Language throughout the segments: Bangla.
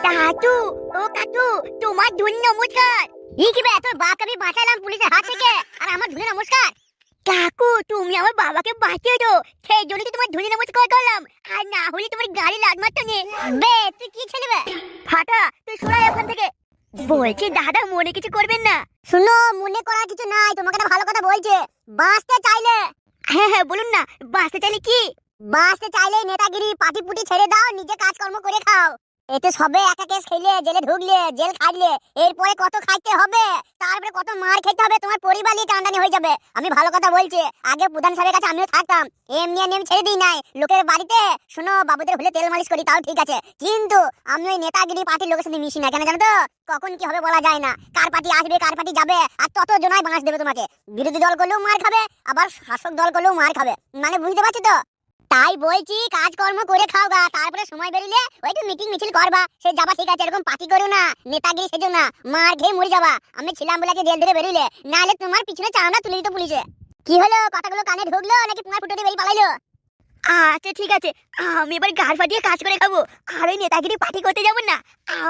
দাদু, ও কাকু, তোমার ধুনি নমস্কার। ই কি বে, তোর বাপকে আমি বাঁচালাম পুলিশের হাত থেকে, আর আমার ধুনি নমস্কার? কাকু, তুমি আমার বাবাকে বাঁচিয়েছো, সেই জন্য তো তোমার ধুনি নমস্কার করলাম, আর না হলে তোমার গাড়ি লাদ মারতো নে। বে, তুই কি ছেলে বে? ফাটা, তুই সরা এখান থেকে। বলছি দাদা, মনে কিছু করবেন না। শুনো, মনে করার কিছু নাই, তোমাকে একটা ভালো কথা বলছে। বাঁচতে চাইলে, হ্যাঁ হ্যাঁ বলুন না, বাঁচতে চাইলে কি? বাঁচতে চাইলে নেতাগিরি পাটি পুটি ছেড়ে দাও, নিজে কাজকর্ম করে খাও। এতে সবে একটা কেস খেলে, জেলে ঢুকলে, জেল খাটলে, এরপরে কত খাইতে হবে, তারপরে কত মার খেতে হবে, তোমার পরিবার নিয়ে টানটানি হয়ে যাবে। আমি ভালো কথা বলছি, আগে প্রধান সাহেবের কাছে আমিও থাকতাম, এমনি আমি ছেড়ে দিই নাই লোকের বাড়িতে। শোনো, বাবুদের হলে তেল মালিশ করি, তাও ঠিক আছে, কিন্তু আমি ওই নেতাগিরি পার্টির লোকের সাথে মিশি না। কেন জানো তো? কখন কি হবে বলা যায় না, কার পার্টি আসবে কার পার্টি যাবে, আর তত জনাই বাঁশ দেবে তোমাকে। বিরোধী দল করলেও মার খাবে, আবার শাসক দল করলেও মার খাবে, মানে বুঝতে পারছো তো? তাই বলছি, কাজকর্ম করে খাও গা, তারপরে সময় বেরিলে ওই তো মিটিং মিছিল করবা, সে যাবা ঠিক আছে, এরকম পার্টি করো না, নেতাগিরি সেজো না, মার খেয়ে মরে যাবা। আমি ছিলাম বলে জেল ধরে বেরিলে, নাহলে তোমার পিছনে চামড়া তুলে দিত পুলিশে। কি হলো, কথাগুলো কানে ঢুকলো নাকি তোমার ফুটো দিয়ে বেরিয়ে পালাইলো? আচ্ছা ঠিক আছে, আমি এবার গাড় ফাটিয়ে কাজ করে খাবো, আর ওই নেতাগিরি পার্টি করতে যাবো না।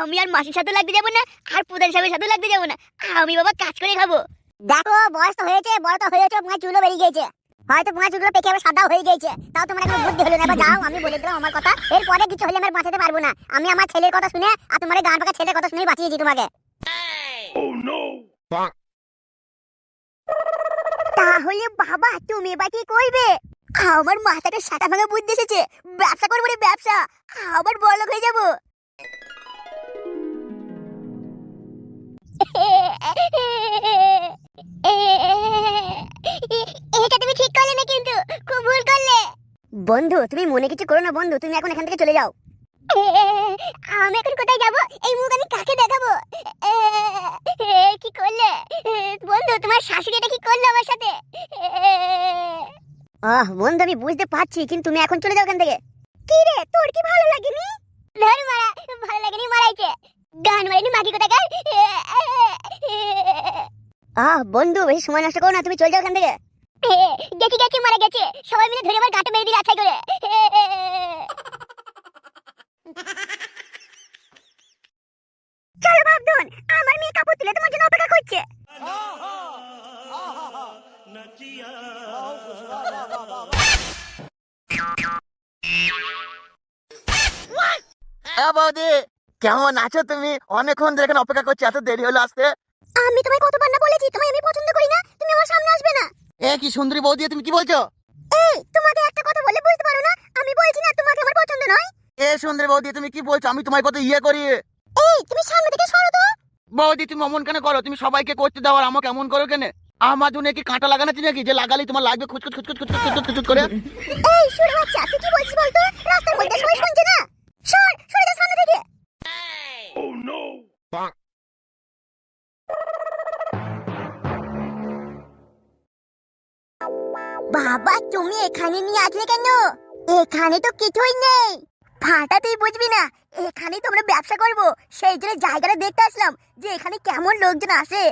আমি আর মাসির সাথে লাগতে যাবো না, আর প্রধান সাহেবের সাথে লাগতে যাবো না, আমি বাবা কাজ করে খাবো। দেখো, বয়স তো হয়েছে, বড় তো হয়েছে, তোমার চুলও বেরিয়ে গেছে, হয়তো তোমার চুলগুলো পেকে আবার সাদা হয়ে গেছে, তাও তোমার এখন বুদ্ধি হলো না। এবার যাও, আমি বলে দিলাম আমার কথা, এরপরে কিছু হলে আমি বাঁচাতে পারবো না। আমি আমার ছেলের কথা শুনে আর তোমার গান পাকা ছেলের কথা শুনেই বাঁচিয়েছি তোমাকে। তাহলে বাবা, তুমি এবার কি করবে? আমার মাথাটা সাটা ভাঙা বুদ্ধি এসেছে, ব্যবসা করবো রে, ব্যবসা, আবার বড়লোক হয়ে যাবো। এটা তুমি ঠিক করলে না, কিন্তু খুব ভুল করলে। বন্ধু, তুমি মনে কিছু করো না বন্ধু, তুমি এখন এখান থেকে চলে যাও। আমি এখন কোথায় যাব? এই মুখ আমি কাকে দেখাবো? কি করলে বন্ধু? তোমার শাশুড়ি এটা কি করলো আমার সাথে? বন্ধু, আমি বুঝতে পারছি, কিন্তু তুমি এখন চলে যাও এখান থেকে। কি রে, তোর কি ভালো লাগেনি? ধর মারা, ভালো লাগেনি মারাইছে, গান মারাইনি মাগি কোথাকার। বন্ধু, বেশি সময় নষ্ট করো না, তুমি চলে যাও এখান থেকে। গেছি গেছি, মারা গেছে, সবাই মিলে ধরে আবার গাটে মেরে দিলে আছাই করে। চলো ভাবদুন, আমার মেয়ে কাপড় তুলে তোমার জন্য অপেক্ষা করছে। বৌদি, কেমন আছো তুমি? অনেকক্ষণ ধরে এখানে অপেক্ষা করছি, এত দেরি হলো আসতে। আমি তোমায় কতবার না বলেছি, তোমায় আমি পছন্দ করি না, তুমি আমার সামনে আসবে না। কি সুন্দরী বৌদি, তুমি কি বলছো? এই, তোমাকে একটা কথা বলে বুঝতে পারো না? আমি বলছি না তোমাকে আমার পছন্দ নয়। সুন্দরী বৌদি, তুমি কি বলছো? আমি তোমার কত ইয়ে করি। এই, তুমি সামনে থেকে সরো তো। বৌদি, তুমি অমন কেন করো? তুমি সবাইকে করতে দাও, আর আমাকে এমন করো কেন? আমার জন্য কি কাঁটা লাগানো আছে নাকি, যে লাগালি তোমার লাগবে খুচকুচ খুচকুচ খুচকুচ খুচকুচ খুচকুচ করে? এই শুনে বাচ্চা, তুই কি বলছিস বলতো? রাস্তার মধ্যে সবাই শুনছে না। সর, সরে যা সামনে থেকে। বাবা, তুমি এখানে নিয়ে আসলে কেন? এখানে তো কিছুই নেই। ফাটা, তুই বুঝবি না, এখানেই তো আমরা ব্যবসা করব, সেই জন্য জায়গাটা দেখতে আসলাম যে এখানে কেমন লোকজন আসে।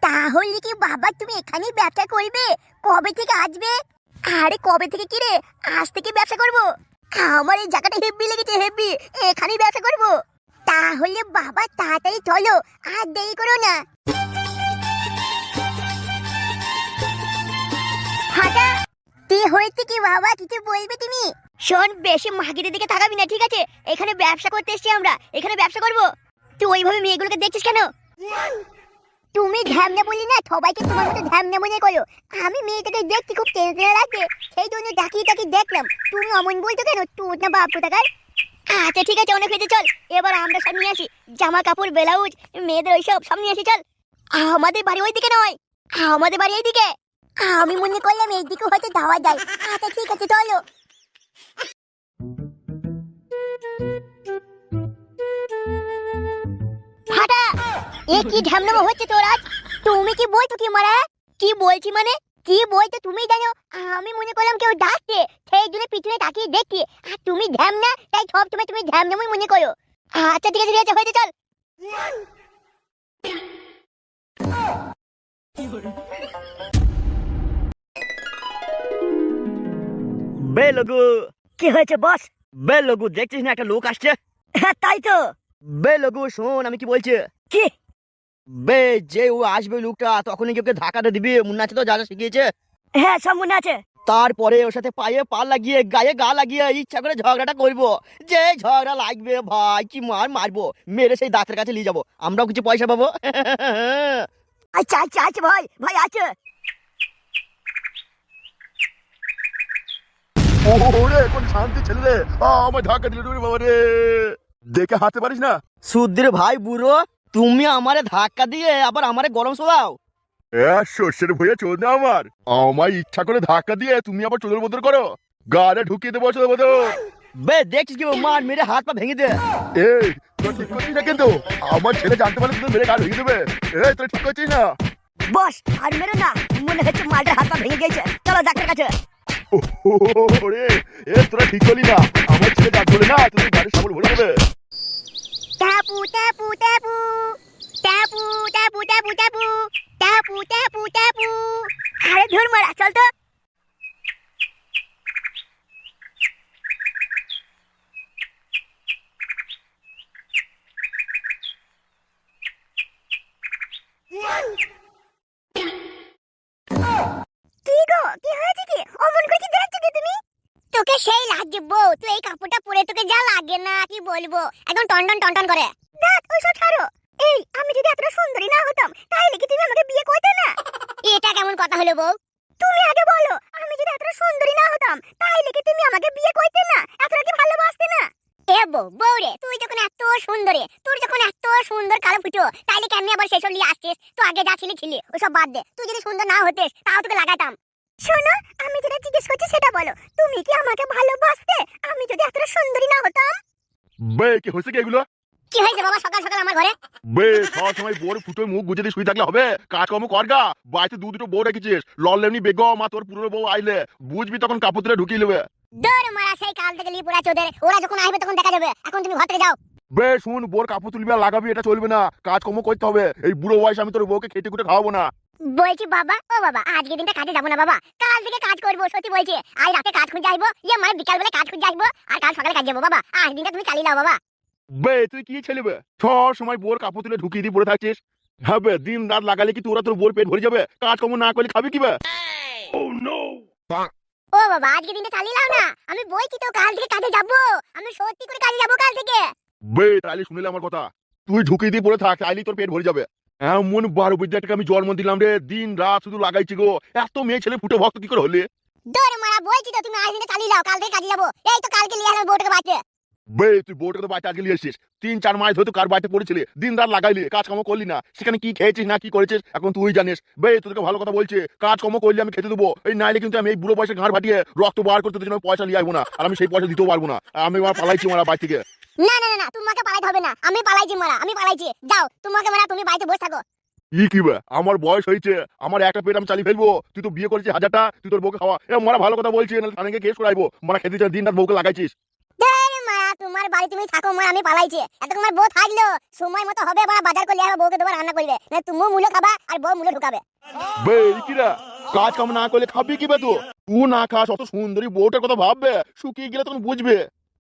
তাহলে কি বাবা তুমি এখানেই ব্যবসা করবে? কবে থেকে আসবে? আরে কবে থেকে কি রে, আজ থেকে ব্যবসা করব। আমার এই জায়গাটা হেভি লেগেছে, হেভি, এখানেই ব্যবসা করব। তাহলে বাবা তাড়াতাড়ি চলো, আর দেরি করো না। ফাটা, কি হয়েছে কি বাবা, কিছু বলবে তুমি? শোন, বেশি মাগিদের দিকে তাকাবি না, ঠিক আছে? এখানে ব্যবসা করতে এসেছি আমরা, এখানে ব্যবসা করব। তুই ওইভাবে মেয়েগুলোকে দেখছিস কেন? তুমি ধ্যামনে বলি না, সবাইকে তোমার মতো ধ্যামনে মনে করো। আমি মেয়েটাকে দেখছি খুব টেনশন লাগছে, সেই জন্য তাকিয়ে তাকিয়ে দেখলাম। তুমি অমন বলছো কেন? তোর না বাপ কোথাকার। আচ্ছা ঠিক আছে, অনেক হয়েছে, চল এবার আমরা সব নিয়ে আসি, জামা কাপড় ব্লাউজ মেয়েদের ওইসব সব নিয়ে আসি, চল। আমাদের বাড়ি ওইদিকে নয়, আমাদের বাড়ি এইদিকে। আমি মনে করলাম এইদিকে হয়তো যাওয়া যায়। আচ্ছা ঠিক আছে, চলো। ফাটা, এ কি ঢ্যামনামো হচ্ছে তোর আজ? তুমি কি বলছো কি মারা? কি বলছি মানে? কি বলছো তুমি জানো? আমি মনে করলাম কেউ ডাকছে, সেই জন্য পিছনে তাকিয়ে দেখছি, আর তুমি ঢ্যামনা, তাই সব তুমি ঢ্যামনামই মনে করো। আচ্ছা ঠিক আছে, ঠিক আছে, হয়েছে, চল। বে লগু, কি হয়েছে বস? বে লগু, দেখছিস না একটা লোক আসছে? তাই তো। বে লগু শোন আমি কি বলছি। কি? বে যে ও আসবে লোকটা তখনই কি ওকে ধাক্কাটা দিবি, মনে আছে তো যা যা শিখিয়েছে? হ্যাঁ সব মনে আছে। তারপরে ওর সাথে পায়ে পা লাগিয়ে গায়ে গা লাগিয়ে ইচ্ছা করে ঝগড়াটা করবো। যে ঝগড়া লাগবে ভাই কি মারবো, মেরে সেই ডাক্তারের কাছে নিয়ে যাবো, আমরাও কিছু পয়সা পাবো। আচ্ছা আচ্ছা আচ্ছা ভাই ভাই আছে। ওরে কোন শান্তি ছেলে রে, আমার ধাক্কা দিল রে বাবা রে, দেখে হাঁটতে পারিস না? সুদ্দির ভাই বুড়ো, তুমি আমারে ধাক্কা দিয়ে আবার আমারে গরম শোনাও। শস্যের ভয়ে চোদ না আমার ইচ্ছা করে ধাক্কা দিয়ে তুমি আবার চোদর বদর করো, গাড়ে ঢুকিয়ে দেবো চোদর বদর। বে দেখছিস কি মার মেরে হাত পা ভেঙে দে। এই তোর ঠিক করছিস না কিন্তু, আমার ছেলে জানতে পারলে তুই মেরে গা ভেঙে দেবে। এই তোর ঠিক করছিস না? বস আর মেরো না, মনে হচ্ছে মালটার হাত পা ভেঙে গেছে, চলো ডাক্তার কাছে। ওরে এ তোরা ঠিক করলি না, আমার ছেলে জানতে বলে না তুই গাড়ি সাবল ভরে দেবে। টাপু টাপু টাপু টাপু টাপু টাপু টাপু টাপু টাপু টাপু। আরে ধুর মারা, চল তো। কি গো, কি হয়েছে কি? অমন করে কি দেখছো কি তুমি? তোকে সেই লাগছে বউ, তুই এই কাপড়টা পরে তোকে যা লাগে না কি বলবো, একদম টনটন টনটন করে। দেখ ওইসব ছাড়ো। এই আমি যদি এতটা সুন্দরী না হতাম তাহলে কি তুমি আমাকে বিয়ে করতে না? এটা কেমন কথা হলো বউ? তুমি আগে বলো, আমি যদি এতটা সুন্দরী না হতাম তাহলে কি তুমি আমাকে বিয়ে করতে না, এতটা কি ভালোবাসতে না? এ বউ বউ রে, তুই যখন এত সুন্দরী, তোর যখন এত সুন্দর কালো ফুটো, তাইলে কেন আবার সেসব নিয়ে আসছিস? তো আগে যা ছিলি ওসব বাদ দে। তুই যদি সুন্দর না হতিস তাও তোকে লাগাতাম। শোনো, আমি যেটা জিজ্ঞেস করছি সেটা বলো, তুমি কি আমাকে ভালোবাসতে আমি যদি এতটা সুন্দরী না হতাম? বে কি হয়েছে কি এগুলো? কি হয়েছে বাবা সকাল সকাল আমার ঘরে? বে সব সময় বোর ফুটো মুখ গুজে দিয়ে শুয়ে থাকলে হবে? কাজকর্ম কর গা, বাড়িতে দুটো বউ রেখেছিস, লল্লেমনি বেগম আর তোর পুরনো বউ আইলে বুঝবি তখন কাপড় তুলে ঢুকিয়ে নেবে। দৌড় মারা, সেই কাল থেকে লিয়ে পড়ে আছে ওদের, ওরা যখন আসবে তখন দেখা যাবে, এখন তুমি ঘর থেকে যাও। বে শুন, বোর কাপড় তুলবি আর লাগাবি এটা চলবে না, কাজকর্ম করতে হবে। এই বুড়ো বয়সে আমি তোর বউকে খেতে খুঁটে খাওয়াবো না। বলছি বাবা, ও বাবা আজকে দিনটা কাজে যাবো না বাবা, কাল থেকে কাজ করবো, সত্যি বলছি। আজ রাতে কাজ খুঁজে আসবো, মানে বিকাল বেলা কাজ খুঁজে আসবো, আর কাল সকালে কাজ যাবো বাবা। আজ দিনটা তুমি চালিয়ে দাও বাবা। বে তুই কি ছেলেবে, সব সময় বোর কাপড় তুলে ঢুকিয়ে দিয়ে পড়ে থাকছিস? হ্যাঁ বে, দিন রাত লাগালে কি তোরা তোর বোর পেট ভরে যাবে? কাজকর্ম না করলে খাবি কি বে? ও বাবা আজকে দিনটা চালিয়ে দাও না, আমি বলছি তো কাল থেকে কাজে যাবো, আমি সত্যি করে কাজে যাবো কাল থেকে। বে তাহলে শুনলে আমার কথা, তুই ঢুকিয়ে দিয়ে পড়ে থাক, তাইলেই তোর পেট ভরে যাবে। এমন বারো বিদ্যাটাকে আমি জন্ম দিলাম রে, দিন রাত শুধু লাগাইছি গো, এত মেয়ে ছেলে ফুটে ভক্ত কি করে হলে? দৌড় মারা, বলছি তো তুমি আজ দিনটা চালিয়ে দাও, কাল থেকে কাজে যাবো। এই তো কালকে নিয়ে আসলাম বউটাকে বাড়িতে। বে তুই বউটাকে তো বাড়িতে আজকে নিয়ে এসেছিস, 3-4 মাস ধরে তো কার বাড়িতে পড়েছিলি, দিন রাত লাগাইলি, কাজকর্ম করলি না, সেখানে কি খেয়েছিস না কি করেছিস এখন তুই জানিস। বে তোকে ভালো কথা বলছে, কাজকর্ম করলে আমি খেতে দেবো, এই নাইলে কিন্তু আমি এই বুড়ো বয়সে ঘাড় ভাটিয়ে রক্ত বার করতে তোর জন্য পয়সা নিয়ে আসবো না, আর আমি সেই পয়সা দিতেও পারবো না। আমি আমার পালাইছি আমার বাড়ি থেকে। না না না, তোমাকে পালাইতে হবে না, আমি পালাইছি মারা, আমি পালাইছি। যাও তোমাকে মারা, তুমি বাড়িতে বসে থাকো। কি বে, আমার বয়স হয়েছে, আমার একটা পেট আমি চালিয়ে ফেলবো, তুই তো বিয়ে করেছিস 1000টা, তুই তোর বউকে খাওয়া। মারা ভালো কথা বলছি, নাহলে থানাকে কেস করাইবো, মারা খেতে চাই দিন রাত বউকে লাগাইছিস। মারা তোমার বাড়ি তুমি থাকো, মারা আমি পালাইছি। এত তোমার বউ থাকলো সময় মতো হবে বা বাজার করলে হবে, বউকে তোমার রান্না করবে না, তুমিও মূল্য খাবা আর বউ মূল্য ঢুকাবে। বে কি রে, কাজ কাম না করলে খাবি কি বে? তুই না খাস, অত সুন্দরী বউটার কথা ভাববে, শুকিয়ে গেলে তখন বুঝবে।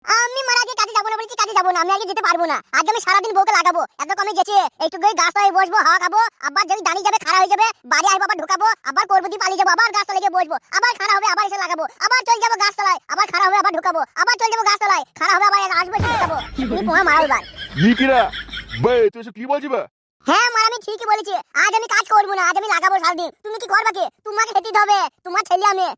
আমি মারা আগে কাজে যাবো না বলছি, কাজে যাবো না, আমি আগে যেতে পারবো না। আজ আমি সারাদিন বউকে লাগাবো, এত কমে গেছে, একটু করে গাছ তলায় বসবো, হাওয়া খাবো, আবার যদি দাঁড়িয়ে যাবে খারাপ হয়ে যাবে, বাড়ি আসবো আবার ঢুকাবো, আবার করবো দিয়ে পালিয়ে যাবো, আবার গাছ তলায় গিয়ে বসবো, আবার খারাপ হবে আবার এসে লাগাবো, আবার চলে যাবো গাছ তলায়, আবার খারাপ হবে আবার ঢুকাবো, আবার চলে যাবো গাছ তলায়, খারাপ হবে আবার আসবো এসে ঢুকাবো। তুমি পোঙা মারাও এবার। কি রে বে, তুই এসব কি বলছিস বে? হ্যাঁ মারা আমি ঠিকই বলেছি, আজ আমি কাজ করবো না, আজ আমি লাগাবো সারাদিন। তুমি কি করবা কি? তোমাকে খেতে হবে, তোমার ছেলে আমি।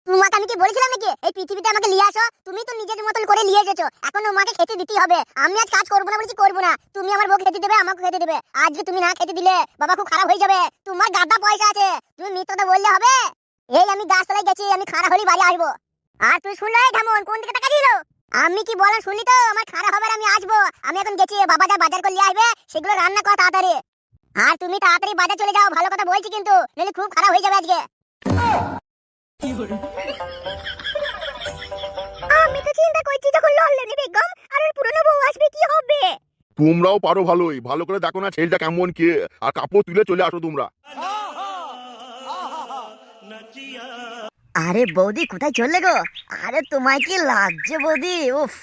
তোমাকে আমি কি বলেছিলাম নাকি এই পৃথিবীতে আমাকে নিয়ে আসো? তুমি তো নিজের মতন করে নিয়ে এসেছো, এখন তোমাকে খেতে দিতেই হবে। আমি আজ কাজ করবো না বলছি, করবো না। তুমি আমার বউ খেতে দেবে, আমাকে খেতে দেবে। আজকে তুমি না খেতে দিলে বাবা খুব খারাপ হয়ে যাবে। তোমার গাদা পয়সা আছে, তুমি মিথ্যা কথা বললে হবে? এই আমি গাছতলায় গেছি, আমি খারাপ হলে বাড়ি আসবো। আর তুই শুনলে ধামন কোন দিকে টাকা দিল? আমি কি বলা শুনলি তো? আমার খারাপ হবে, আমি আসবো। আমি এখন গেছি, বাবা যা বাজার করে নিয়ে আসবে সেগুলো রান্না করা তাড়াতাড়ি। আর তুমি তাড়াতাড়ি বাজার চলে যাও, ভালো কথা বলছি কিন্তু, নইলে খুব খারাপ হয়ে যাবে আজকে। আমি তো চিন্তা করছি যখন লল্লনি বেগম আর ওর পুরনো বউ আসবে কি হবে। তোমরাও পারো ভালোই, ভালো করে দেখো না ছেলেটা কেমন কে, আর কাপড় তুলে চলে আসো তোমরা। আরে বৌদি কোথায় চললে গো? আরে তোমায় কি লাগছে বৌদি? উফ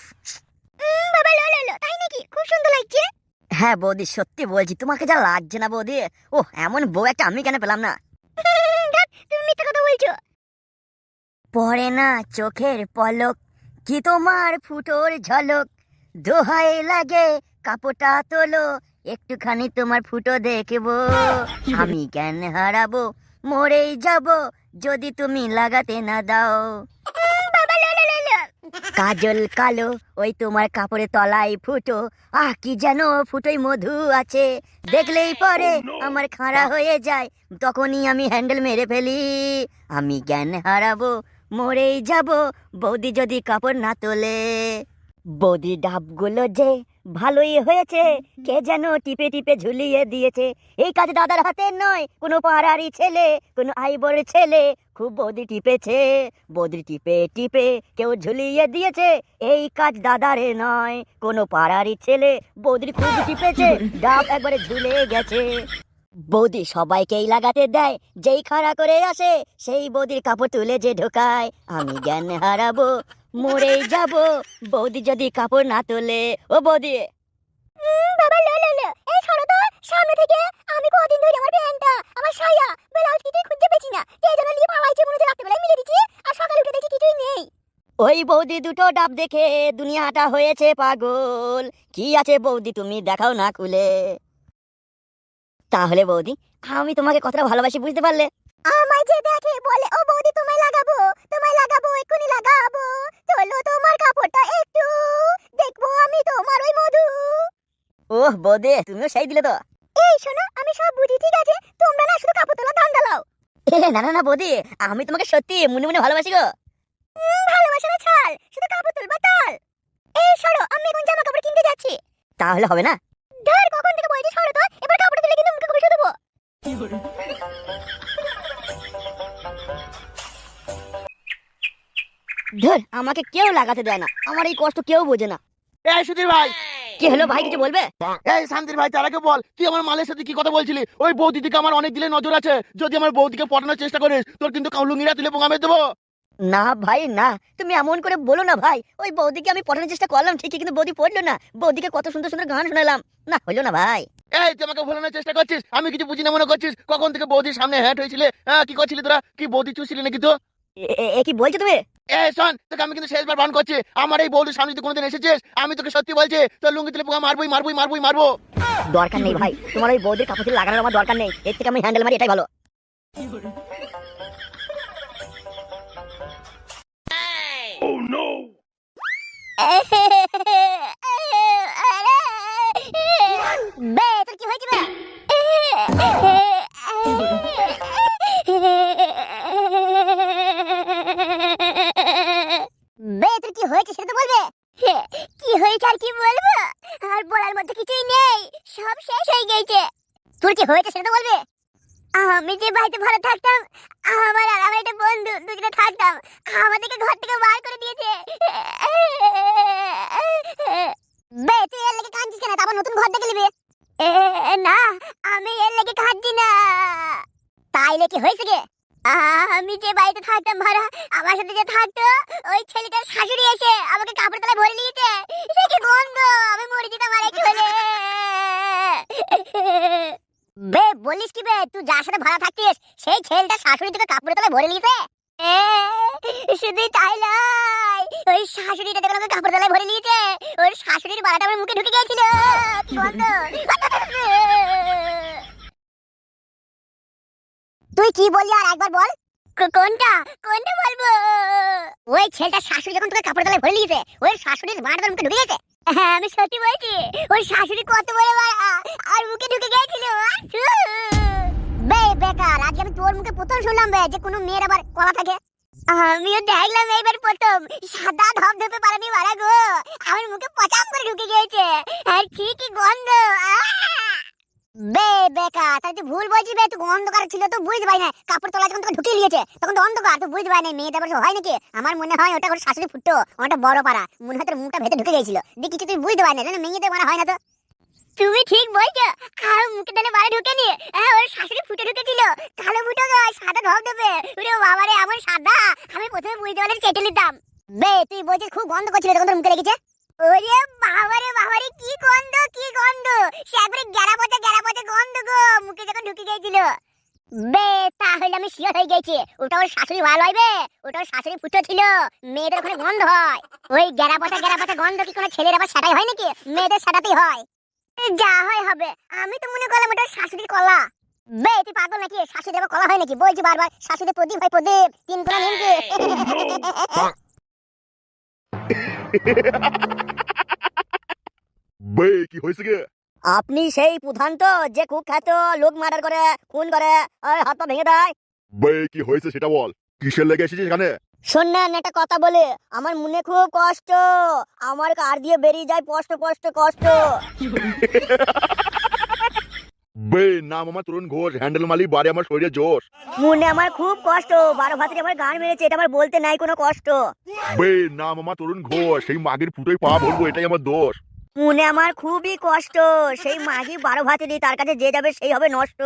বাবা, লো লো লো, তাই নাকি? খুব সুন্দর লাগছে। হ্যাঁ বৌদি, সত্যি বলছি, তোমাকে যা লাগছে না বৌদি। ও এমন বউ একটা আমি কেন পেলাম না? তুমি মিথ্যা কথা বলছো। পড়ে না চোখের পলক, কি তোমার ফুটোর ঝলক, দোহাই লাগে কাপড়টা তোলো, একটুখানি তোমার ফুটো দেখবো। আমি জ্ঞান হারাবো, মরেই যাব যদি তুমি লাগাতে না দাও। কাজল কালো, ওই তোমার কাপড়ের তলায় ফুটো, কি যেন ফুটোই মধু আছে, দেখলেই পরে আমার খাড়া হয়ে যায়, তখনই আমি হ্যান্ডেল মেরে ফেলি। আমি জ্ঞান হারাবো, মরেই যাব বৌদি যদি কাপড় না তোলে। বৌদি ডাবগুলো যে ভালোই হয়েছে, কে যেন টিপে টিপে ঝুলিয়ে দিয়েছে। এই কাজ দাদার হাতে নয়, কোনো পাড়ারই ছেলে, কোনো আইবর ছেলে খুব বৌদি টিপেছে। বৌদি টিপে টিপে কেউ ঝুলিয়ে দিয়েছে, এই কাজ দাদারে নয়, কোনো পাড়ারই ছেলে বৌদির খুব টিপেছে, ডাব একবারে ঝুলে গেছে। বৌদি সবাইকেই লাগাতে দেয়, যেই খাড়া করে আসে সেই বৌদির কাপড় তুলে যে ঢোকায়। আমি জ্ঞান হারাবো, মরেই যাব বৌদি যদি কাপড় না তোলে। ও বৌদি, বাবা লো লো লো, এই সরো তো সামনে থেকে। আমি কদিন ধরে আমার প্যান্টটা, আমার সায়া, ব্লাউজ কিছুই খুঁজে পেছি না, কে যেন নিয়ে পালাইছে, মনে হচ্ছে রাত্রেবেলায় মিলে দিচ্ছি, আর সকালে উঠে দেখি কিছুই নেই। ওই বৌদি দুটো ডাব দেখে দুনিয়াটা হয়েছে পাগল, কি আছে বৌদি তুমি দেখাও না খুলে। তাহলে বৌদি, আমি তোমাকে কতটা ভালোবাসি বুঝতে পারলে? আমায় যে দেখে বলে, ও বৌদি তোমায় লাগাবো, তোমায় লাগাবো, এক্ষুনি লাগাবো, চলো তোমার কাপড়টা একটু দেখবো আমি তোমার ওই মধু। ওহ বৌদি, তুমিও সেই দিলে তো। এই শোনো, আমি সব বুঝি, ঠিক আছে, তোমরা না শুধু কাপড় তোলা ধান্দা লাও। না না না বৌদি, আমি তোমাকে সত্যি মনে মনে ভালোবাসি গো। ভালোবাসা না ছাল, শুধু কাপড় তুলবা তাল। এই সরো, আমি এখন জামা কাপড় কিনতে যাচ্ছি। তাহলে হবে না? ধর, কখন থেকে বলছি সরো তো, এবার কাপড় তুলে কিন্তু মুখে ঘষে দেবো। ধর, আমাকে কেউ লাগাতে দেয় না, আমার এই কষ্ট কেউ বোঝে না। এই সুধীর ভাই, কি হলো ভাই, কিছু বলবে? এই শান্তির ভাই, তার আগে বল, তুই আমার মালের সাথে কি কথা বলছিলি? ওই বৌদি দিকে আমার অনেক দিলে নজর আছে, যদি আমার বৌদিকে পটানোর চেষ্টা করিস, তোর কিন্তু লুঙ্গিরা তুলে পোঙা মেরে দেবো। না ভাই না, তুমি এমন করে বলো না ভাই। ওই বৌদিকে আমি পটানোর চেষ্টা করলাম ঠিকই, কিন্তু বৌদি পড়লো না। বৌদিকে কত সুন্দর সুন্দর গান শোনালাম, না হলো না ভাই। এই তুই আমাকে ভোলানোর চেষ্টা করছিস, আমি কিছু বুঝি না মনে করছিস? কখন থেকে বৌদির সামনে হ্যাট হয়েছিলে? হ্যাঁ, কি করছিলি তোরা? কি বৌদি চুষছিলি নাকি তো? এ কি বলছো তুমি? এই শোন, তোকে আমি কিন্তু শেষবার বারণ করছি, আমার এই বৌদির সামনে যদি কোনোদিন এসেছিস, আমি তোকে সত্যি বলছি, তোর লুঙ্গি তুলে পোঙা মারবই মারবই মারবই মারবো। দরকার নেই ভাই, তোমার ওই বৌদির কাপড় লাগানোর আমার দরকার নেই, এর থেকে আমি হ্যান্ডেল মারি, এটাই ভালো। বে, তোর কি হয়েছে বে? বে, তোর কি হয়েছে সেটা তো বলবে। কি হয়েছে আর কি বলবো, আর বলার মধ্যে কিছুই নেই, সব শেষ হয়ে গেছে। তোর কি হয়েছে সেটা তো বলবে। আমি যে বাড়িতে ভালো থাকতাম, আমার আর আমার একটা বন্ধু দুজনে থাকতাম, আমাদেরকে ঘর থেকে বার করে দিয়েছে। বে, তুই এর লেগে কাঁদছিস কেন? তারপর নতুন ঘর দেখে নিবি। না, আমি এর লেগে কাঁদছি না। তাইলে কি হয়েছে গে? আমি যে বাড়িতে থাকতাম ভাড়া, আমার সাথে যে থাকতো, ওই ছেলেটার শাশুড়ি এসে আমাকে কাপড় তলায় ভরে নিয়েছে। সে কি গন্ধ, আমি মরে যেতাম আর একটু হলে। বে, বলিস কি বে, তুই যার সাথে ভাড়া থাকতিস সেই ছেলেটা শাশুড়ি থেকে কাপড় তলায় ভরে নিয়েছে। শুধু তাই নয়, ওই শাশুড়িটা যখন আমাকে কাপড় তলায় ভরে নিয়েছে, ওর শাশুড়ির বাড়াটা আমার মুখে ঢুকে গেছিল। কি গন্ধ! তুই কি বললি আর একবার বল। কোনটা কোনটা বলবো? ওই ছেলেটার শাশুড়ি যখন তোকে কাপড় তলায় ভরে নিয়েছে, ওই শাশুড়ির বাড়াটা মুখে ঢুকে গেছে। হ্যাঁ, আমি সত্যি বলছি, ওই শাশুড়ি কত বড় বাড়া আর মুখে ঢুকে গেছিল। বে বেকার, আজকে আমি তোর মুখে প্রথম শুনলাম বে যে কোনো মেয়ের আবার কলা থাকে। আমিও দেখলাম এইবার প্রথম, সাদা ধবধবে পারানি বাড়া গো, আমার মুখে পচাম করে ঢুকে গিয়েছে, আর কি গন্ধ। বে বেকার, তাই তুই ভুল বলছিস বে, তুই অন্ধকার ছিল তো বুঝতে পারি না, কাপড় তলায় যখন তোকে ঢুকিয়ে নিয়েছে তখন তো অন্ধকার, তুই বুঝতে পারি না। মেয়েটা আবার হয় নাকি? আমার মনে হয় ওটা করে শাশুড়ি ফুটতো, ওটা বড় পাড়া, মনে হয় তোর মুখটা ভেতরে ঢুকে গেছিল, দেখি কিছু তুই বুঝতে পারি না, মেয়েদের মনে হয় না তো। তুমি ঠিক বলছো, আর মুখে তাহলে বাড়ি ঢুকে নিয়ে ওর শাশুড়ি ফুটে ঢুকেছিল, কালো ফুটো সাদা ধপ দেবে, ওরে বাবারে এমন সাদা, আমি প্রথমে বুঝতে পারি চেটে নিতাম। বে, তুই বলছিস খুব গন্ধ করছিল তখন তোর মুখে লেগেছে। ওরে বাবারে কি গন্ধ সে একবারে গ্যারা পচা গন্ধ গো, মুখে যখন ঢুকে গিয়েছিল। বে তাহলে আমি শিওর হয়ে গেছি ওটা ওর শাশুড়ি ভালো হইবে, ওটা ওর শাশুড়ি ফুটো ছিল, মেয়েদের ওখানে গন্ধ হয়। ওই গ্যারা পচা গন্ধ কি কোনো ছেলের আবার সেটাই হয় নাকি? মেয়েদের সেটাতেই হয়। যা হয় হবে, আমি তো মনে করলাম ওটা শাশুড়ির কলা। বে তুই পাগল নাকি? শাশুড়ি আবার কলা হয় নাকি? বলছি বারবার শাশুড়ি প্রদীপ হয়, প্রদীপ তিন কোনা নিমকি। বে কি হয়েছে গে? আপনি সেই প্রধান তো যে কুখ্যাত লোক মার্ডার করে, খুন করে, আর হাত পা ভেঙে দেয়? বে কি হয়েছে সেটা বল, কিসের লেগে এসেছিস এখানে? শোনেন একটা কথা বলে, আমার মনে খুব কষ্ট, আমার কার দিয়ে বেরিয়ে যায় কষ্ট। বে নাম আমার তরুণ ঘোষ, হ্যান্ডেল মালি, বাড়ি আমার শরীরে জোশ। মনে আমার খুব কষ্ট, 12 ভাতরে আমার গান মেরেছে, এটা আমার বলতে নাই কোনো কষ্ট। বে নাম আমার তরুণ ঘোষ, সেই মাগির ফুটোই পা ভরবো, এটাই আমার দোষ। মনে আমার খুবই কষ্ট, সেই মাগি 12 ভাতরে, তার কাছে যে যাবে সেই হবে নষ্ট।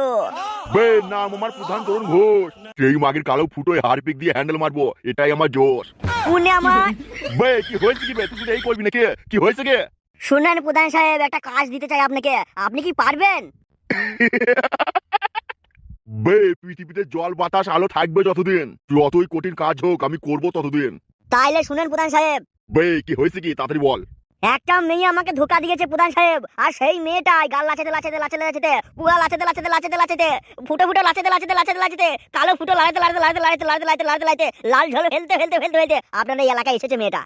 বে নাম আমার প্রধান তরুণ ঘোষ, সেই মাগির কালো ফুটোয় হারপিক দিয়ে হ্যান্ডেল মারবো, এটাই আমার জোশ। মনে আমার বে কি হয়েছে কি বে, তুই শুধু এই করবি নাকি? কি হয়েছে গে? শুনেন প্রধান সাহেব, একটা কাজ দিতে চাই আপনাকে, আপনি কি পারবেন? বে পৃথিবীতে জল বাতাস আলো থাকবে যতদিন, যতই কঠিন কাজ হোক আমি করব ততদিন। তাইলে শুনেন প্রধান সাহেব, বে কি হয়েছে কি তাড়াতাড়ি বল। একটা মেয়ে আমাকে ধোকা দিয়েছে প্রধান সাহেব, আর সেই মেয়েটাই গাল লাচাতে পুরা লাচাতে ফুটো লাচাতে কালো ফুটো লাড়াতে লাল ঝোল ফেলতে আপনার এই এলাকায় এসেছে মেয়েটা।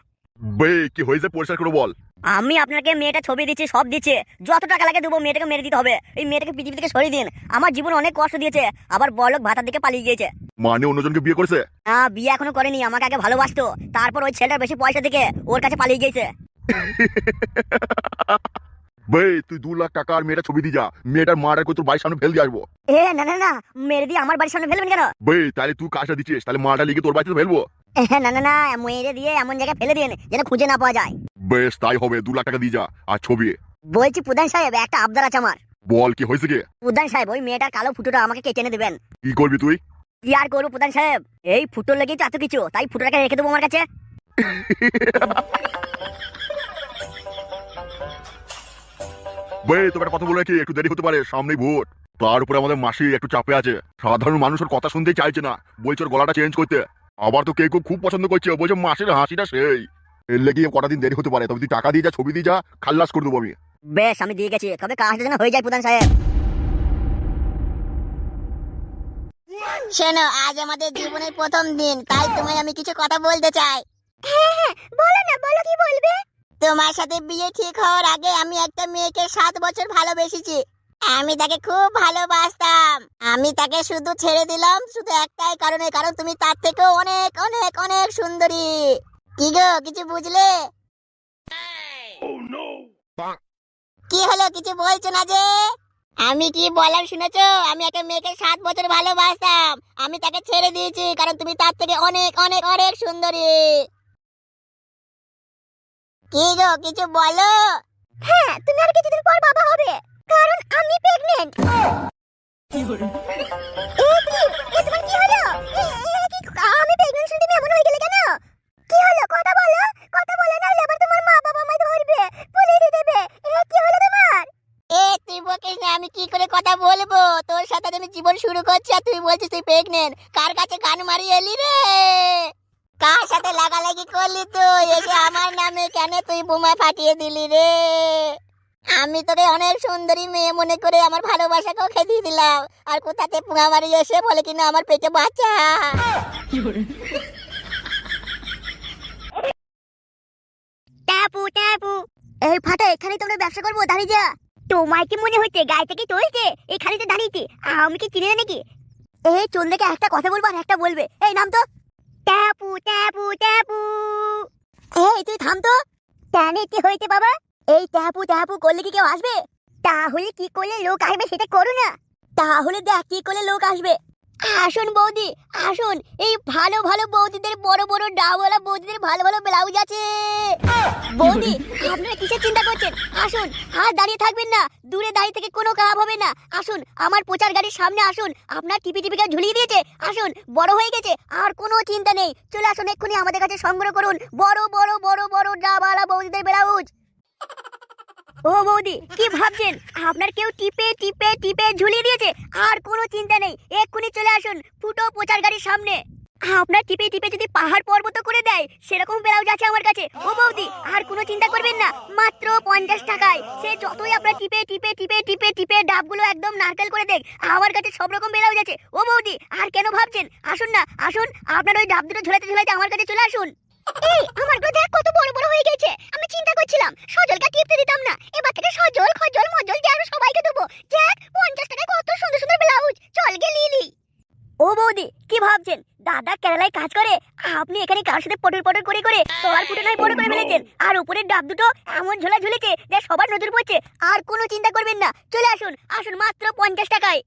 বে কি হয়েছে পরিষ্কার করে বল। আমি আপনাকে মেয়েটা ছবি দিচ্ছি, সব দিচ্ছে, যত টাকা লাগে দেবো, মেয়েটাকে মেরে দিতে হবে। এই মেয়েটাকে পৃথিবী থেকে সরিয়ে দিন, আমার জীবন অনেক কষ্ট দিয়েছে, আবার বড়লোক ভাতার দিকে পালিয়ে গিয়েছে। মানে অন্যজনকে বিয়ে করেছে? বিয়ে এখনো করেনি, আমাকে আগে ভালোবাসতো, তারপর ওই ছেলেটার বেশি পয়সা দিকে ওর কাছে পালিয়ে গিয়েছে। বে তুই 2 লাখ টাকা আর মেয়েটা ছবি দি যা, মেয়েটার মার্ডার করে তোর বাড়ির সামনে ফেল দিয়ে আসবো। না মেরে দিয়ে আমার বাড়ির সামনে ফেলবেন কেন? বে তাহলে তুই কাজটা দিচ্ছিস, তাহলে মার্ডার লিখে তোর বাড়িতে ফেলবো। না মেরে দিয়ে এমন জায়গায় ফেলে দিন যেন খুঁজে না পাওয়া যায়। বেশ তাই হবে, 2 লাখ টাকা দিয়ে যা আর ছবি। বলছি প্রধান সাহেব, একটা আবদার আছে আমার। বল কি হয়েছে গে? প্রধান সাহেব, ওই মেয়েটার কালো ফুটোটা আমাকে কেটে এনে দেবেন। কি করবি তুই? কি আর করবো প্রধান সাহেব, এই ফুটোর লেগেই তো এত কিছু, তাই ফুটোটাকে রেখে দেবো আমার কাছে। বে তোমার কথা বলে কি একটু দেরি হতে পারে, সামনেই ভোট, তার উপরে আমাদের মাসি একটু চাপে আছে, সাধারণ মানুষের কথা শুনতেই চাইছে না, বলছে ওর গলাটা চেঞ্জ করতে। আবার তো কেউ খুব পছন্দ করছে, বলছে মাসির হাসিটা সেই, এর লেগে কটা দিন দেরি হতে পারে, তবে তুই টাকা দিয়ে যা, ছবি দিয়ে যা, খাল্লাস করে দেবো আমি। বেশ আমি দিয়ে গেছি, তবে কাজটা যেন হয়ে যায় প্রধান সাহেব। শোনো, আজ আমাদের জীবনের প্রথম দিন, তাই তোমায় আমি কিছু কথা বলতে চাই। হ্যাঁ বলো না, বলো কি বলবে। তোমার সাথে বিয়ে ঠিক হওয়ার আগে আমি একটা মেয়েকে 7 বছর ভালোবেসেছি। আমি তাকে খুব ভালোবাসতাম, আমি তাকে শুধু ছেড়ে দিলাম শুধু একটাই কারণে, কারণ তুমি তার থেকেও অনেক অনেক অনেক সুন্দরী। কি গো, কিছু বুঝলে? কি হলো, কিছু বলছো না যে? আমি কি বললাম শুনেছো? আমি একটা মেয়েকে 7 বছর ভালোবাসতাম, আমি তাকে ছেড়ে দিয়েছি কারণ তুমি তার থেকে অনেক অনেক অনেক সুন্দরী। কি গো, কিছু বলো। হ্যাঁ, তুমি আর কিছুদিন পর বাবা হবে, কারণ আমি প্রেগন্যান্ট। তোমার কি হলো? আমি প্রেগন্যান্ট শুনতে এমন হয়ে গেলে কেন? কি হলো, কথা বলো না, আবার তোমার মা বাবা আমায় ধরবে, পুলিশে দেবে। কি হলো তোমার? তুই বকিস না, আমি কি করে কথা বলবো? তোর সাথে আমি জীবন শুরু করছি আর তুই বলছিস তুই প্রেগন্যান্ট। কার কাছে কান মারি এলি রে? কার সাথে লাগালাগি করলি তুই? এসে আমার নামে কেন তুই বোমা ফাটিয়ে দিলি রে? আমি তোকে অনেক সুন্দরী মেয়ে মনে করে আমার ভালোবাসাকেও খেয়ে দিলাম, আর কোথাতে পুঙা মারি এসে বলে কিনা আমার পেটে বাচ্চা। টাপু এই ফাটা, এখানে তোমরা ব্যবসা করবো, দাঁড়িয়ে যা। তোমার কি মনে হচ্ছে গায়ে থেকে চলছে এখানে তো দাঁড়িয়েছি? আমি কি চিনি না নাকি? এই চন্দ্রকে একটা কথা বলবো আর একটা বলবে, এই নাম তো টাপু। এই তুই থাম তো। টানে কি হইতে বাবা? এই টাপু করলে কি কেউ আসবে? তাহলে কি করলে লোক আসবে সেটা করো না। তাহলে দেখ কি করলে লোক আসবে। আসুন বৌদি আসুন, এই ভালো ভালো বৌদিদের, বড় বড় ডাবওয়ালা বৌদিদের ভালো ভালো ব্লাউজ আছে। বৌদি আপনারা কিসের চিন্তা করছেন? আসুন, আর দাঁড়িয়ে থাকবেন না, দূরে দাঁড়িয়ে থেকে কোনো কাজ হবে না। আসুন, আমার প্রচার গাড়ির সামনে আসুন। আপনার টিপি টিপিকে ঝুলিয়ে দিয়েছে, আসুন, বড় হয়ে গেছে, আর কোনো চিন্তা নেই। চলে আসুন, এক্ষুনি আমাদের কাছে সংগ্রহ করুন বড় বড় বড় বড় ডাবওয়ালা বৌদিদের ব্লাউজ। ও বৌদি, কি ভাবছেন? আপনার কেউ টিপে টিপে টিপে ঝুলিয়ে দিয়েছে, আর কোনো চিন্তা নেই। এক্ষুনি চলে আসুন ফুটো প্রচার গাড়ির সামনে। আপনার টিপে টিপে যদি পাহাড় পর্বত করে দেয় সেরকম ব্লাউজ আছে আমার কাছে। ও বৌদি, আর কোনো চিন্তা করবেন না, মাত্র 50 টাকায়। সে যতই আপনার টিপে টিপে টিপে টিপে টিপে ডাবগুলো একদম নারকেল করে দেখ, আমার কাছে সব রকম ব্লাউজ আছে। ও বৌদি, আর কেন ভাবছেন? আসুন না, আসুন, আপনার ওই ডাব দুটো ঝোলাতে ঝোলাতে আমার কাছে চলে আসুন। এই আমার গো, দেখ কত বড় বড় হয়ে গেছে। আমি চিন্তা করছিলাম সজলকে টিপতে দিতাম না, এবার থেকে সজল খজল মজল দিয়ে আরো সবাইকে দেবো। দেখ 50 টাকায় কত সুন্দর সুন্দর ব্লাউজ, চল গে লিলি। ও বৌদি, কি ভাবছেন? দাদা কেরালায় কাজ করে, আপনি এখানে কার সাথে পটর পটর করে করে তোর ফুটে নাই বড় করে ফেলেছেন, আর উপরের ডাব দুটো এমন ঝোলা ঝুলেছে যে সবার নজর পড়ছে। আর কোনো চিন্তা করবেন না, চলে আসুন আসুন, মাত্র 50 টাকায়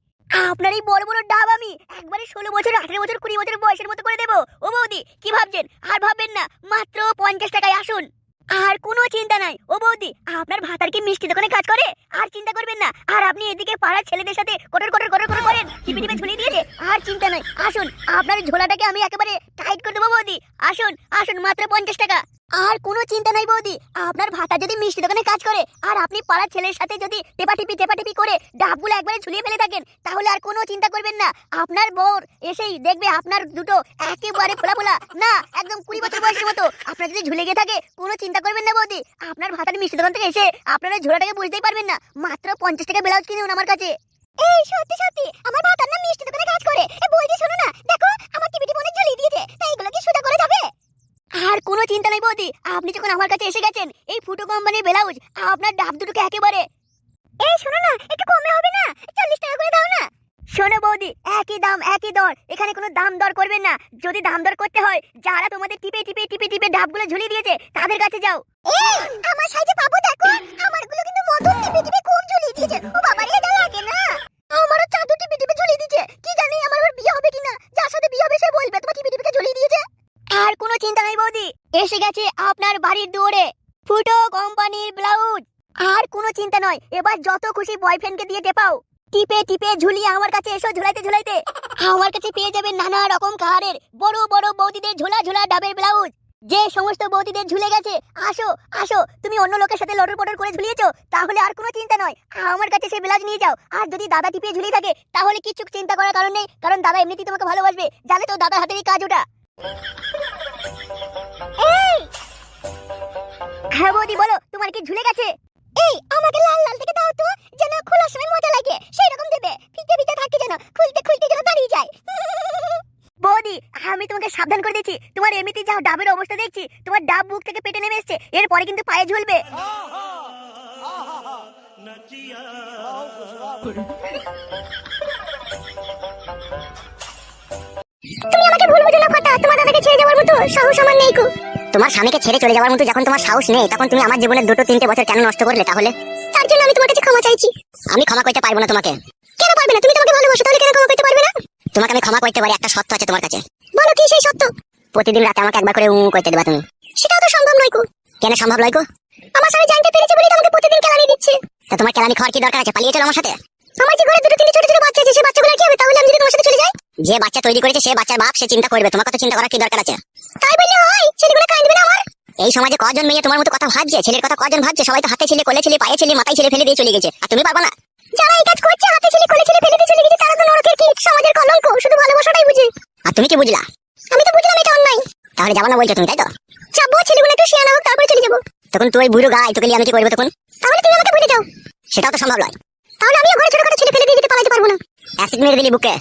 আপনার এই বড় বড় ডাব আমি একবারে 16 বছর 18 বছর 20 বছর বয়সের মতো করে দেবো। ও বৌদি, কি ভাবছেন? আর ভাববেন না, মাত্র 50 টাকায় আসুন, আর কোনো চিন্তা নাই। ও বৌদি, আপনার ভাতার কি মিষ্টি দোকানে কাজ করে? আর চিন্তা করবেন না, আর আপনি এদিকে পাড়ার ছেলেদের সাথে কটর কটর কটর কটর করেন, টিপে টিপে ঝুলিয়ে দিয়েছে, আর চিন্তা নাই। আসুন, আপনার ঝোলাটাকে আমি একেবারে টাইট করে দেবো বৌদি। আসুন আসুন, মাত্র 50 টাকা, আর কোনো চিন্তা নাই বৌদি। আপনার ভাতা যদি মিষ্টি দোকানে কাজ করে, আর আপনি পাড়ার ছেলের সাথে যদি টেপাটিপি করে ডাবগুলো একবারে ঝুলিয়ে ফেলে থাকেন, তাহলে আর কোনো চিন্তা করবেন না। আপনার বউর এসেই দেখবে আপনার দুটো একেবারে ফোলা ফোলা, না একদম 20 বছর বয়সের মতো। আপনার যদি ঝুলে গিয়ে থাকে, কোনো চিন্তা করবেন না বৌদি। আপনার ভাতার মিষ্টি দোকান থেকে এসে আপনার ওই ঝোলাটাকে বুঝতেই পারবেন না। মাত্র 50 টাকা ব্লাউজ কিনুন আমার কাছে। এই সত্যি সত্যি আমার ভাতার না মিষ্টি দোকানে কাজ করে। বলছি শোনো না, দেখো আমার টিপিটি অনেক ঝুলিয়ে দিয়েছে, তাই এগুলো কি সোজা করে যাবে? আর কোনো চিন্তা নাই বৌদি, আপনি যখন আমার কাছে এসে গেছেন, এই ফুটো কোম্পানির ব্লাউজ আপনার ডাব দুটোকে একেবারে। এই শোনো না, একটু কমে হবে না? 40 টাকা করে দাও না। শোনো বৌদি, একই দাম একই দর, এখানে কোনো দাম দর করবেন না। যদি দাম দর করতে হয়, যারা তোমাদের টিপে টিপে টিপে টিপে ডাবগুলো ঝুলিয়ে দিয়েছে তাদের কাছে যাও। এই আমার সাইজে পাবো, দেখো আমারগুলো কিন্তু মদন টিপে টিপে খুব ঝুলিয়ে দিয়েছে। ও বাবা রে, এটা লাগে না। আমারও চাদর টিপে টিপে ঝুলিয়ে দিয়েছে, কি জানি আমার আবার বিয়ে হবে কিনা। যার সাথে বিয়ে হবে সে বলবে তোমার টিপে টিপে ঝুলিয়ে দিয়েছে। আর কোনো চিন্তা নাই বৌদি, এসে গেছে আপনার বাড়ির দুয়ারে ফুটো কোম্পানির ব্লাউজ। আর কোনো চিন্তা নয়, এবার যত খুশি বয়ফ্রেন্ডকে দিয়ে টেপাও, টিপে টিপে ঝুলিয়ে আমার কাছে এসো ঝুলাইতে ঝুলাইতে। আমার কাছে পেয়ে যাবেন নানা রকম কালারের বড় বড় বৌদিদের ঝোলা ঝোলা ডাবের ব্লাউজ। যে সমস্ত বৌদিদের ঝুলে গেছে, আসো আসো, তুমি অন্য লোকের সাথে লটর পটর করে ঝুলিয়েছো, তাহলে আর কোনো চিন্তা নয়, আমার কাছে সেই ব্লাউজ নিয়ে যাও। আর যদি দাদা টিপে ঝুলিয়ে থাকে, তাহলে কিছু চিন্তা করার কারণ নেই, কারণ দাদা এমনিতেই তোমাকে ভালোবাসবে। জানে তো দাদার হাতেরই কাজ ওটা। এই হ্যাঁ বৌদি, বলো, তোমার কি ঝুলে গেছে? এই আমাকে লাল লাল থেকে দাও তো, যেন খোলার সময় মজা লাগে, সেই রকম দেবে। ফিতে ফিতে থাকে যেন, খুলতে খুলতে যেন দাঁড়িয়ে যায়। বৌদি, আমি তোমাকে সাবধান করে দিচ্ছি, তোমার এমনিতেই যা ডাবের অবস্থা দেখছি, তোমার ডাব বুক থেকে পেটে নেমে এসছে, এরপরে কিন্তু পায়ে ঝুলবে। তুমি আমাকে ভুল বুঝো না কথা, তোমার দাদাকে ছেড়ে যাওয়ার মতো সাহস আমার নেই কো। তোমার স্বামীকে ছেড়ে চলে যাওয়ার মতো যখন তোমার সাহস নেই, তখন তুমি আমার জীবনের 2-3 বছর কেন নষ্ট করলে তাহলে? তার জন্য আমি তোমার কাছে ক্ষমা চাইছি। আমি ক্ষমা করতে পারবো না তোমাকে। কেন পারবে না? তুমি তোমাকে ভালোবাসো, তাহলে কেন ক্ষমা করতে পারবে না? তোমাকে আমি ক্ষমা করতে পারি, একটা সত্য আছে তোমার কাছে। বলো কি সেই সত্য? প্রতিদিন রাতে আমাকে একবার করে করতে দেবা তুমি। সেটাও তো সম্ভব নয় কো। কেন সম্ভব নয় গো? আমার স্বামী জানতে পেরেছে বলে তোমাকে প্রতিদিন কেলানি দিচ্ছে। তা তোমার কেলানি খাওয়ার কি দরকার আছে? পালিয়ে চলো আমার সাথে। আমার যে ঘরে 2-3 ছোট ছোট বাচ্চা আছে, সেই বাচ্চাগুলো কি হবে তাহলে আমি যদি তোমার সাথে চলে যাই? যে বাচ্চা তৈরি করেছে সে বাচ্চার বাপ, সে চিন্তা করবে, তোমাকে তো চিন্তা করার কি দরকার আছে? তাই বললে হয়? ছেলেগুলো কাঁদবে না আমার? এই সমাজে কজন মেয়ে তোমার মতো কথা ভাবছে? ছেলের কথা কজন ভাবছে? সবাই তো হাতে ছেলে, কোলে ছেলে, পায়ে ছেলে, মাথায় ছেলে ফেলে দিয়ে চলে গেছে, আর তুমি পারবা না? যারা এই কাজ করছে, হাতে ছেলে কোলে ছেলে ফেলে দিয়ে চলে গেছে, তারা তো নরকের কীট, সমাজের কলঙ্ক, শুধু ভালোবাসাটাই বুঝে। আর তুমি কি বুঝলা? আমি তো বুঝলাম এটা অন্যায়। তাহলে যাবা না বলছো তুমি, তাই তো? যাবো, ছেলেগুলো একটু শিয়ানা হোক, তারপরে চলে যাবো। তখন তুই বুড়ো গাই, তোকে আমি কি করবো তখন? তাহলে তুমি আমাকে ভুলে যাও। সেটাও তো সম্ভব নয়। তাহলে আমিও ঘরে ছোটখাটো ছেলে ফেলে দিয়ে যেতে পালাতে পারবো না। অ্যাসিড মেরে দিলি বুকে।